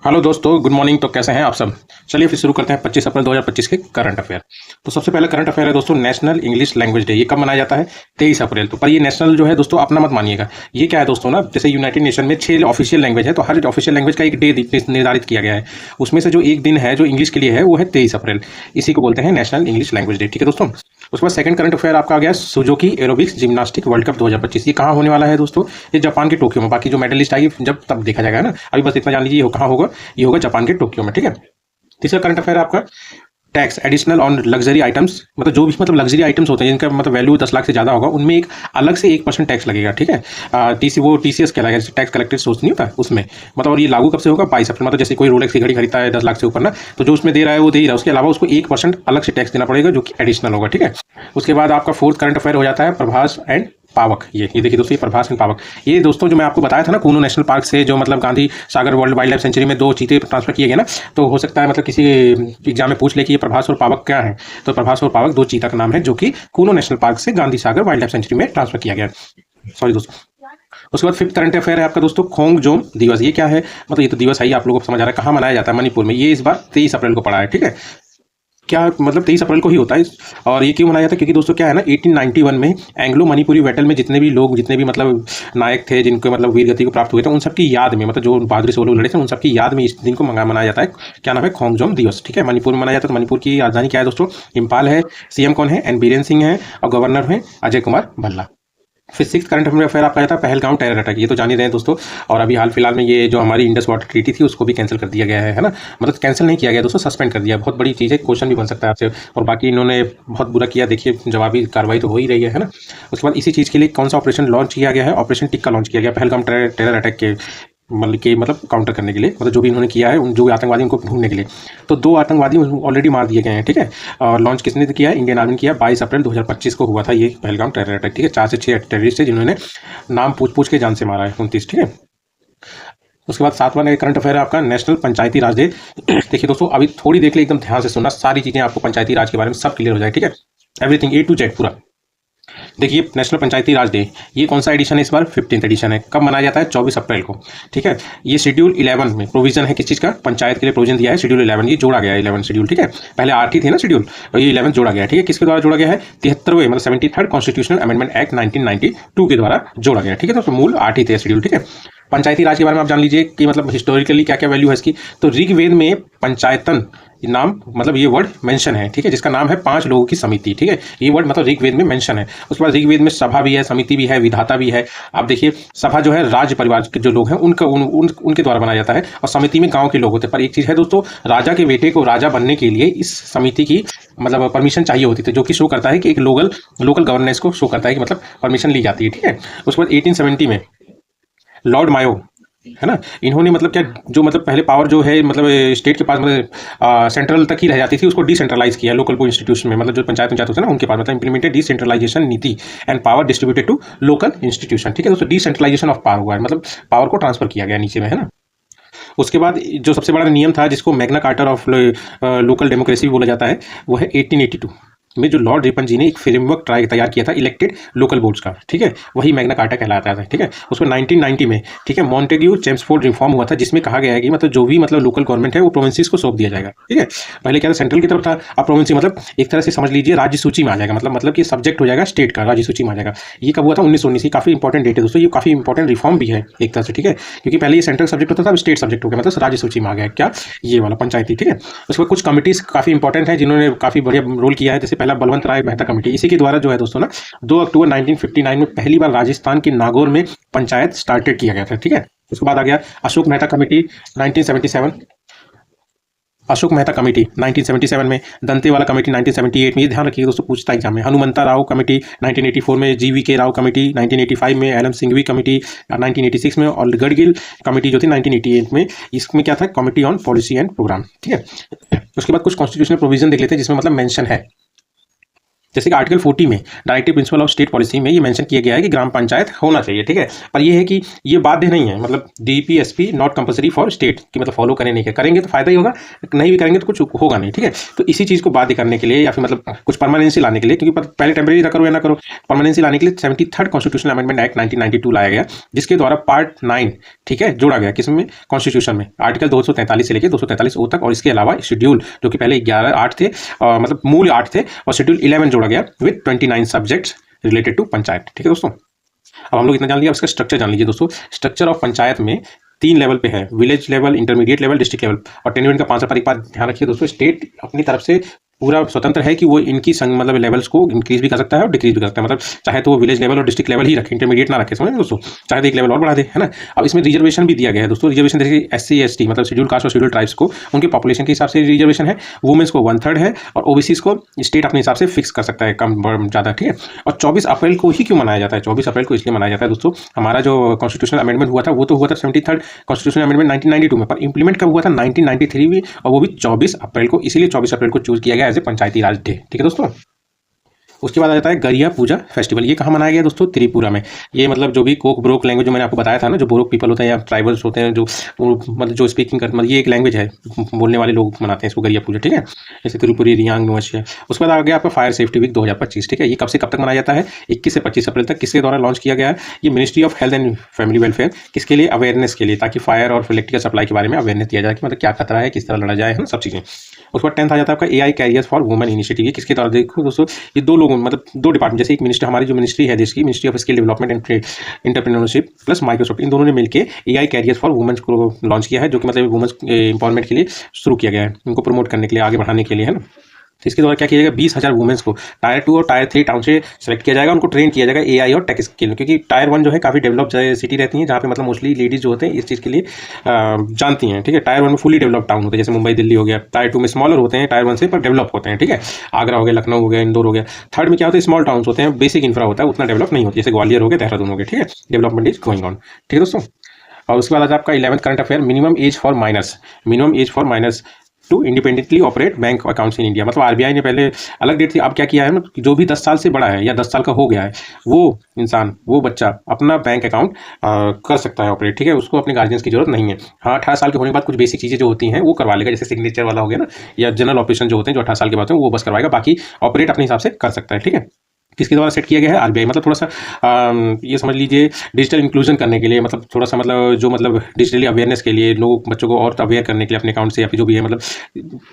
Hello दोस्तों, good morning. तो कैसे हैं आप सब। चलिए फिर शुरू करते हैं 25 अप्रैल 2025 के करंट अफेयर। तो सबसे पहले करंट अफेयर है दोस्तों, नेशनल इंग्लिश लैंग्वेज डे। ये कब मनाया जाता है? 23 अप्रैल। तो पर ये नेशनल जो है दोस्तों, अपना मत मानिएगा। ये क्या है दोस्तों ना, जैसे यूनाइटेड नेशन में 6 ऑफिशियल लैंग्वेज है, तो हर ऑफिशियल लैंग्वेज का एक डे निर्धारित किया गया है। उसमें से जो एक दिन है जो इंग्लिश के लिए है वो है 23 अप्रैल। इसी को बोलते हैं नेशनल इंग्लिश लैंग्वेज डे। ठीक है दोस्तों। उसके बाद सेकंड करंट अफेयर आपका आ गया Suzuki aerobics gymnastic world cup 2025। ये कहाँ होने वाला है दोस्तों? ये जापान के टोक्यो में। बाकी जो मेडलिस्ट आएगी जब तब देखा जाएगा ना, अभी बस इतना जान लीजिए ये कहाँ होगा। ये होगा जापान के टोक्यो में। ठीक है। तीसरा करंट अफेयर आपका tax additional on luxury items, मतलब जो भी मतलब लग्जरी आइटम्स होते हैं जिनका मतलब वैल्यू 10 लाख से ज़्यादा होगा, उनमें एक अलग से 1% टैक्स लगेगा। ठीक है। वो टीसीएस कहलाएगा, टैक्स कलेक्टेड सोर्स नहीं होता उसमें। मतलब और ये लागू कब से होगा? 22 अप्रैल। मतलब जैसे कोई रोलेक्स की घड़ी खरीदता है 10 लाख से ऊपर ना, तो जो उसमें दे रहा है वो दे ही रहा है, उसके अलावा उसको 1% अलग से टैक्स देना पड़ेगा जो कि एडिशनल होगा। ठीक है। उसके बाद आपका फोर्थ करंट अफेयर हो जाता है प्रभास एंड पावक। ये देखिए दोस्तों, ये प्रभास एंड पावक। ये दोस्तों जो मैं आपको बताया था ना, कूनो नेशनल पार्क से जो मतलब Gandhi Sagar world wild life sanctuary में 2 चीते ट्रांसफर किए गए ना, तो हो सकता है मतलब किसी एग्जाम में पूछ ले कि ये प्रभास और पावक क्या है। तो प्रभास और पावक 2 चीता का नाम है जो कि कूनो नेशनल पार्क से Gandhi Sagar wild life sanctuary में ट्रांसफर किया गया। सॉरी दोस्तों। उसके बाद फिफ्थ करंट अफेयर है आपका दोस्तों खोंगजोम दिवस। ये क्या है? मतलब ये तो दिवस है ही, आप लोगों को समझ आ रहा है। कहाँ मनाया जाता है? मणिपुर में। ये इस बार 23 अप्रैल को पड़ा है। ठीक है। क्या मतलब 23 अप्रैल को ही होता है। और ये क्यों मनाया जाता है? क्योंकि दोस्तों क्या है ना, 1891 में एंग्लो मणिपुरी बैटल में जितने भी लोग, जितने भी मतलब नायक थे जिनको मतलब वीर गति को प्राप्त हुए थे, उन सबकी याद में, मतलब जो बहादुरी से वो लोग लड़े थे, उन सबकी याद में इस दिन को मनाया जाता है। क्या नाम है? खोंगजोम दिवस। ठीक है। मणिपुर में मनाया जाता है। तो मणिपुर की राजधानी क्या है दोस्तों? इम्फाल है। सीएम कौन है? एन बीरेन सिंह है। और गवर्नर है अजय कुमार भल्ला। फिर सिक्स करंट अफेयर आपका आता है पहलगांव टेरर अटैक। ये तो जान ही रहे हैं दोस्तों। और अभी हाल फिलहाल में ये जो हमारी इंडस वाटर ट्रीटी थी उसको भी कैंसिल कर दिया गया है ना। मतलब कैंसिल नहीं किया गया दोस्तों, सस्पेंड कर दिया। बहुत बड़ी चीज़ है, क्वेश्चन भी बन सकता है आपसे। और बाकी इन्होंने बहुत बुरा किया, देखिए जवाबी कार्रवाई तो हो ही रही है ना। उसके बाद इसी चीज़ के लिए कौन सा ऑपरेशन लॉन्च किया गया है? ऑपरेशन टिक्का लॉन्च किया गया पहलगाम टेरर अटैक के मतलब काउंटर करने के लिए, मतलब जो भी इन्होंने किया है, उन जो भी आतंकवादी उनको ढूंढने के लिए। तो 2 आतंकवादी ऑलरेडी मार दिए गए हैं। ठीक है। और लॉन्च किसने किया है? इंडियन आर्मी ने किया। 22 अप्रैल 2025 को हुआ था ये पहलगाम टेरर अटैक। ठीक है। 4 से 6 टेररिस्ट है जिन्होंने नाम पूछ के जान से मारा है 29। ठीक है। उसके बाद 7वां करंट अफेयर है आपका नेशनल पंचायती राज डे। देखिए दोस्तों, अभी थोड़ी देख ले, एकदम ध्यान से सुनना, सारी चीज़ें आपको पंचायती राज के बारे में सब क्लियर हो जाए। ठीक है। एवरीथिंग A to Z पूरा। देखिए नेशनल पंचायती राज डे, ये कौन सा एडिशन है इस बार? 15th एडिशन है। कब मनाया जाता है? 24 अप्रैल को। ठीक है। ये शेड्यूल 11 में प्रोविजन है किस चीज़ का? पंचायत के लिए प्रोविजन दिया है शेड्यूल 11। ये जोड़ा गया है 11 शेड्यूल। ठीक है। पहले 8 ही थे ना शेड्यूल, और ये 11 जोड़ा गया है। ठीक है। किसके द्वारा जोड़ा गया है? 73वें मतलब 73rd कॉन्स्टिट्यूशनल अमेंडमेंट एक्ट 1992 के द्वारा जोड़ा गया। ठीक है। तो मूल 8 ही थे शेड्यूल। ठीक है। पंचायती राज के बारे में आप जान लीजिए कि मतलब हिस्टोरिकली क्या क्या वैल्यू है इसकी। तो ऋग्वेद में पंचायतन नाम, मतलब ये वर्ड मेंशन है। ठीक है। जिसका नाम है 5 लोगों की समिति। ठीक है। ये वर्ड मतलब ऋग्वेद में मेंशन है। उसके बाद ऋग्वेद में सभा भी है, समिति भी है, विधाता भी है। आप देखिए, सभा जो है राज्य परिवार के जो लोग हैं उनके द्वारा बनाया जाता है, और समिति में गांव के लोग होते हैं। पर एक चीज़ है दोस्तों, राजा के बेटे को राजा बनने के लिए इस समिति की मतलब परमिशन चाहिए होती थी, जो कि शो करता है कि एक लोकल गवर्नेंस को शो करता है कि मतलब परमिशन ली जाती है। ठीक है। उसके बाद 1870 में लॉर्ड मायो है ना, इन्होंने मतलब क्या, जो मतलब पहले पावर जो है मतलब स्टेट के पास मतलब सेंट्रल तक ही रह जाती थी, उसको डिसेंट्रलाइज किया लोकल इंस्टीट्यूशन में। मतलब जो पंचायत होते हैं ना उनके पास, मतलब इंप्लीमेंटेड डिसेंट्रलाइजेशन नीति and power distributed to local institution. ठीक है दोस्तों। डिसेंट्रलाइजेशन ऑफ पावर हुआ है, मतलब पावर को ट्रांसफर किया गया नीचे में, है ना। उसके बाद जो सबसे बड़ा नियम था जिसको Magna Carta of local democracy बोला जाता है, वो है 1882 में जो लॉर्ड रिपन जी ने एक फ्रेमवर्क तैयार किया था इलेक्टेड लोकल बोर्ड्स का। ठीक है। वही मैग्ना कार्टा कहलाता है। ठीक है। उसको 1990 में ठीक है मॉन्टेग्यू चेम्सफोर्ड रिफॉर्म हुआ था, जिसमें कहा गया है कि मतलब जो भी मतलब लोकल गवर्नमेंट है वो प्रोविंसेस को सौंप दिया जाएगा। ठीक है। पहले क्या था, सेंट्रल की तरफ था, अब प्रोविंस मतलब एक तरह से समझ लीजिए राज्य सूची में आ जाएगा, मतलब कि सब्जेक्ट हो जाएगा स्टेट का, राज्य सूची में आ जाएगा। ये कब हुआ था? 1919। काफ़ी इंपॉर्टेंट डेट है दोस्तों, ये काफ़ी इंपॉर्टेंट रिफॉर्म भी है एक तरह से। ठीक है। क्योंकि पहले ये सेंट्रल सब्जेक्ट होता था, अब स्टेट सब्जेक्ट हो गया, मतलब राज्य सूची में आ गया क्या, ये वाला पंचायती। ठीक है। उसके बाद कुछ कमिटीज काफ़ी इंपॉर्टेंट है जिन्होंने काफ़ी बढ़िया रोल किया है। जैसे पहला बलवंत राय मेहता कमेटी, इसी के द्वारा जो है दोस्तों ना 2 अक्टूबर 1959 में पहली बार राजस्थान के नागौर में पंचायत स्टार्टेड किया गया था। ठीक है। उसके बाद आ गया अशोक मेहता कमेटी 1977, अशोक मेहता कमेटी 1977 में, दंतेवाला कमेटी 1978 में। ये ध्यान रखिए दोस्तों, पूछता एग्जाम में। हनुमंता राव कमेटी 1984 में, GVK राव कमेटी 1985 में, LM सिंघवी कमेटी 1986 में, और गढ़गिल कमेटी जो थी 1988 में। इसमें क्या था? Committee on policy and program. ठीक है। उसके बाद कुछ कॉन्स्टिट्यूशनल प्रोविजन देख लेते हैं जिसमें मतलब मेंशन है। जैसे कि आर्टिकल 40 में directive principle of state policy में ये मेंशन किया गया है कि ग्राम पंचायत होना चाहिए। ठीक है। पर ये है कि ये बाध्य नहीं है, मतलब DPSP not compulsory for state कि मतलब फॉलो करें, नहीं करेंगे तो फायदा ही होगा, नहीं भी करेंगे तो कुछ होगा नहीं। ठीक है। तो इसी चीज़ को बाध्य करने के लिए या फिर मतलब कुछ परमानेंसी लाने के लिए, क्योंकि पहले टेम्परेरी ना करो या ना करो, परमानेंसी लाने के लिए 73rd कॉन्स्टिट्यूशनल अमेंडमेंट एक्ट 1992 लाया गया, जिसके द्वारा पार्ट 9 ठीक है, जोड़ा गया किसमें, कॉन्स्टिट्यूशन में, आर्टिकल 243 से लेकर 243 तक, और इसके अलावा शेड्यूल जो कि पहले 8 थे, मतलब मूल 8 थे, और शेड्यूल 11 जोड़ा गया with 29 subjects related to panchayat. ठीक है दोस्तों, अब हम लोग इतना जान लिया, इसका स्ट्रक्चर जान लीजिए दोस्तों। स्ट्रक्चर ऑफ पंचायत में 3 लेवल पे है, village level, intermediate level, district level, और 10 यूनिट का 5 पर। एक बात ध्यान रखिए दोस्तों, स्टेट अपनी तरफ से पूरा स्वतंत्र है कि वो इनकी मतलब लेवल्स को इंक्रीज भी कर सकता है और डिक्रीज भी कर सकता है, मतलब चाहे तो वो विलेज लेवल और डिस्ट्रिक्ट लेवल ही रखे, इंटरमीडिएट ना रखे, समझ दोस्तों, चाहे तो एक लेवल और बढ़ा दे, है ना। अब इसमें रिजर्वेशन भी दिया गया है दोस्तों, रिजर्वेशन जैसे SC ST मतलब शेड्यूल कास्ट और शेड्यूल ट्राइब्स को उनके पॉपुलेशन के हिसाब से रिजर्वेशन है, वुमेन्स को 1/3 है, और OBCs को स्टेट अपने हिसाब से फिक्स कर सकता है, कम ज़्यादा, ठीक है। और 24 अप्रैल को ही क्यों मनाया जाता है, 24 अप्रैल को इसलिए मनाया जाता है दोस्तों, हमारा जो कॉन्स्टिट्यूशनल अमेंडमेंट हुआ था वो तो हुआ था 73rd कॉन्स्टिट्यूशनल अमेंडमेंट 1992 में, पर इंप्लीमेंट कब हुआ था 1993 में, और वो भी 24 अप्रैल को, इसीलिए 24 अप्रैल को चूज किया गया as a Panchayati Raj day. ठीक है दोस्तों, उसके बाद आ जाता है गरिया पूजा फेस्टिवल। ये कहाँ मनाया गया दोस्तों, त्रिपुरा में। ये मतलब जो भी कोक ब्रोक लैंग्वेज जो मैंने आपको बताया था ना, जो बोरोक पीपल होते हैं या ट्राइबल्स होते हैं, जो मतलब जो स्पीकिंग करते, मतलब ये एक लैंग्वेज है, बोलने वाले लोग मनाते हैं इसको गरिया पूजा, ठीक है, जैसे त्रिपुरी, रियांग, नोशिया। उसके बाद आ गया आपका फायर सेफ्टी वीक 2025, ठीक है। ये कब से कब तक मनाया जाता है, 21 से 25 अप्रैल तक। किसके द्वारा लॉन्च किया गया है, ये ministry of health and family welfare. किसके लिए, अवेयरनेस के लिए, ताकि फायर और इलेक्ट्रिकल सप्लाई के बारे में अवेयरनेस दिया जाए कि मतलब क्या खतरा है, किस तरह लड़ा जाए, है ना, सब चीज़ें। उसके बाद 10th आ जाता है आपका AI careers for women initiative. ये किसके द्वारा, देखो दोस्तों, ये 2 लोगों मतलब 2 डिपार्टमेंट, जैसे एक मिनिस्टर, हमारी जो मिनिस्ट्री है देश की, ministry of skill development and entrepreneurship plus Microsoft, इन दोनों ने मिलकर AI कैरियर्स फॉर वुमेन्स को लॉन्च किया है, जो कि मतलब वुमेन्स इंपावरमेंट के लिए शुरू किया गया है, उनको प्रमोट करने के लिए, आगे बढ़ाने के लिए, है ना। तो इसके द्वारा क्या किया जाएगा, 20,000 वुमेन्स को टायर 2 और टायर 3 टाउन से सेलेक्ट किया जाएगा, उनको ट्रेन किया जाएगा AI और टेक स्किल, क्योंकि टायर 1 जो है काफ़ी डेवलप सिटी रहती है, जहाँ पे मतलब मोस्टली लेडीज जो होते हैं इस चीज़ के लिए जानती हैं, ठीक है। टायर 1 में फुली डेवलप टाउन होते हैं, जैसे मुंबई दिल्ली हो गया। टायर 2 में स्मॉलर होते हैं टायर 1 से, पर डेवलप होते हैं, ठीक है। आगरा हो गया, लखनऊ हो गया, इंदौर हो गया। थर्ड में क्या होता है, स्मॉल टाउन्स होते हैं, बेसिक इंफ्रा होता है, उतना डेवलप नहीं होती, जैसे ग्वालियर हो गया, देहरादून हो गया, ठीक है। डेवलपमेंट इज गोइंग ऑन, ठीक है दोस्तों। और उसके बाद आता है आपका 11th current affair, minimum age for minors to independently operate bank accounts in India. मतलब RBI ने पहले अलग डेट थी, अब क्या किया है, मतलब जो भी 10 साल से बड़ा है या 10 साल का हो गया है, वो इंसान, वो बच्चा अपना बैंक अकाउंट कर सकता है ऑपरेट, ठीक है। उसको अपने गार्जियंस की जरूरत नहीं है। हाँ, 18 साल के होने के बाद कुछ बेसिक चीज़ें जो होती हैं वो करवा लेगा, जैसे सिग्नेचर वाला हो गया ना, या जनरल ऑपरेशन जो होते हैं जो 18 साल के बाद वो बस करवाएगा, बाकी ऑपरेट अपने हिसाब से कर सकता है, ठीक है। किसके द्वारा सेट किया गया है, RBI। मतलब थोड़ा सा ये समझ लीजिए डिजिटल इंक्लूजन करने के लिए, मतलब थोड़ा सा मतलब जो मतलब डिजिटली अवेयरनेस के लिए, लोग बच्चों को और अवेयर करने के लिए अपने अकाउंट से, या फिर जो भी है मतलब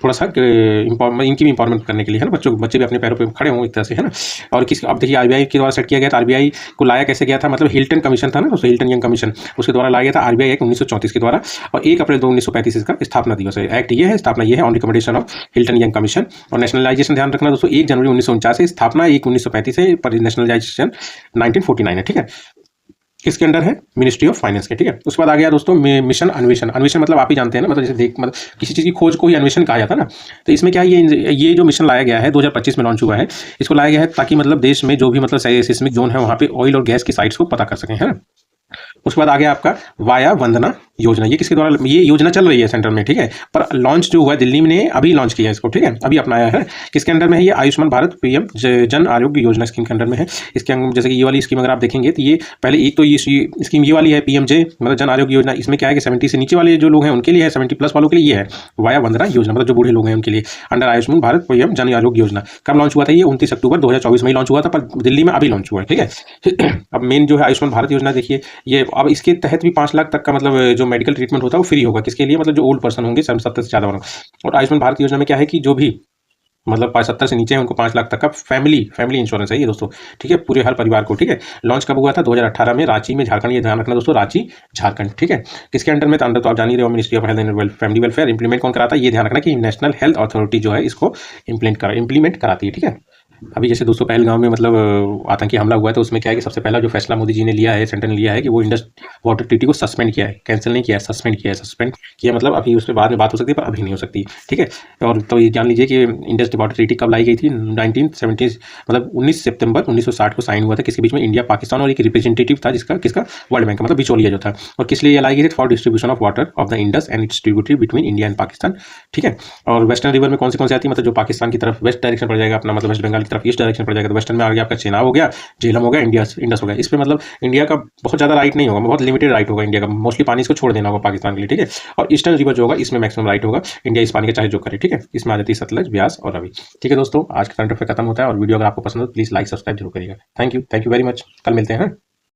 थोड़ा सा इनकी भी इंपॉर्मेंट करने के लिए, है ना, बच्चे भी अपने पैरों पे खड़े हों एक तरह से, है ना। और अब देखिए RBI के द्वारा सेट किया गया था। RBI को लाया कैसे गया था, मतलब हिल्टन कमीशन था ना दोस्तों, हिल्टन यंग कमीशन, उसके द्वारा लाया गया था RBI एक्ट 1934 के द्वारा, और 1 अप्रैल 1935 इसका स्थापना दिवस है। एक्ट ये है, स्थापना ये है, on recommendation of Hilton young commission. और नेशनलाइजेशन ध्यान रखना दोस्तों, 1 जनवरी 1949 से, स्थापना 1 1935 से, पर नेशनलाइजेशन 1949 है, ठीक है। किसके अंडर है, मिनिस्ट्री ऑफ फाइनेंस के, ठीक है। उसके बाद आ गया दोस्तों मिशन अन्वेषण। अन्वेषण मतलब आप ही जानते हैं ना, मतलब जैसे मतलब किसी चीज़ की खोज को ही अन्वेषण कहा जाता है ना। तो इसमें क्या है, ये जो मिशन लाया गया है 2025 में लॉन्च हुआ है, इसको लाया गया है ताकि मतलब देश में जो भी मतलब सिस्मिक जोन है वहाँ पे ऑयल और गैस की साइट्स को पता कर सकें, है ना। उसके बाद आ गया आपका वाया वंदना योजना। ये किसके द्वारा, ये योजना चल रही है सेंटर में, ठीक है, पर लॉन्च जो हुआ है दिल्ली में अभी लॉन्च किया है इसको, ठीक है, अभी अपनाया है। किसके अंडर में है, ये आयुष्मान भारत PM जन आरोग्य योजना स्कीम के अंडर में है। इसके जैसे कि ये वाली स्कीम अगर आप देखेंगे तो ये पहले एक तो ये स्कीम ये वाली है PMJ मतलब जन आरोग्य योजना। इसमें क्या है कि 70 से नीचे वाले जो लोग हैं उनके लिए है, 70+ वालों के लिए ये है वाया वंदना योजना, मतलब जो बूढ़े लोग हैं उनके लिए, अंडर आयुष्मान भारत PM जन आरोग्य योजना। कब लॉन्च हुआ था, ये 29 अक्टूबर 2024 में लॉन्च हुआ था, पर दिल्ली में अभी लॉन्च हुआ है, ठीक है। अब मेन जो है आयुष्मान भारत योजना देखिए, ये अब इसके तहत भी 5 लाख तक का मतलब जो मेडिकल ट्रीटमेंट होता है वो फ्री होगा। किसके लिए, मतलब जो ओल्ड पर्सन होंगे 70 से ज़्यादा वालों। और आयुष्मान भारत योजना में क्या है कि जो भी मतलब 70 से नीचे हैं उनको 5 लाख तक का फैमिली इंश्योरेंस है ये दोस्तों, ठीक है, पूरे हर परिवार को, ठीक है। लॉन्च कब हुआ था, 2018 में, रांची में, झारखंड। ये ध्यान रखना दोस्तों, रांची झारखंड, ठीक है। किसके अंडर में, तो आप जान ही रहे हो, ministry of health and family welfare. Implement कौन कराता है, ये ध्यान रखना कि नेशनल हेल्थ अथॉरिटी जो है इसको इंप्लीमेंट कराती है, ठीक है। अभी जैसे दोस्तों पहलगाम में मतलब आतंकी हमला हुआ है, तो उसमें क्या है कि सबसे पहला जो फैसला मोदी जी ने लिया है, सेंटर ने लिया है कि वो इंडस वाटर ट्रीटी को सस्पेंड किया है, कैंसिल नहीं किया है, सस्पेंड किया। मतलब अभी उसके बाद में बात हो सकती है, पर अभी नहीं हो सकती, ठीक है। और तो ये जान लीजिए कि इंडस वाटर ट्रीटी कब लाई गई थी, 1970 मतलब 19 सितंबर 1960 को साइन हुआ था। किसके बीच में, इंडिया पाकिस्तान और एक रिप्रेजेंटेटिव था किसका वर्ल्ड बैंक का, मतलब बिचौलिया जो था। और किस लिए लाई गई थी, for distribution of water of the Indus and it's tributary between India and Pakistan, ठीक है। और वेस्टर्न रिवर में कौन से आती है, मतलब जो पाकिस्तान की तरफ वेस्ट डायरेक्शन पड़ जाएगा अपना, मतलब वेस्ट बंगाल की तरफ ईस्ट डायरेक्शन पड़ जाएगा। तो वेस्टर्न में आ गया आपका चेनाब हो गया, झेलम हो गया, इंडस हो गया। इस पे मतलब इंडिया का बहुत ज़्यादा राइट नहीं होगा, बहुत लिमिटेड राइट होगा इंडिया का, मोस्टली पानी इसको छोड़ देना होगा पाकिस्तान के लिए, ठीक है। और ईस्टर्न रिवर जो होगा इसमें मैक्सिमम राइट होगा, इंडिया इस पानी का चाहे जो करे, ठीक है। इसमें आ जाती है सतलज, ब्यास और रवि, ठीक है दोस्तों। आज का करंट अफेयर खत्म होता है, और वीडियो अगर आपको पसंद हो तो प्लीज़ लाइक सब्सक्राइब जरूर करिएगा। थैंक यू वेरी मच, कल मिलते हैं।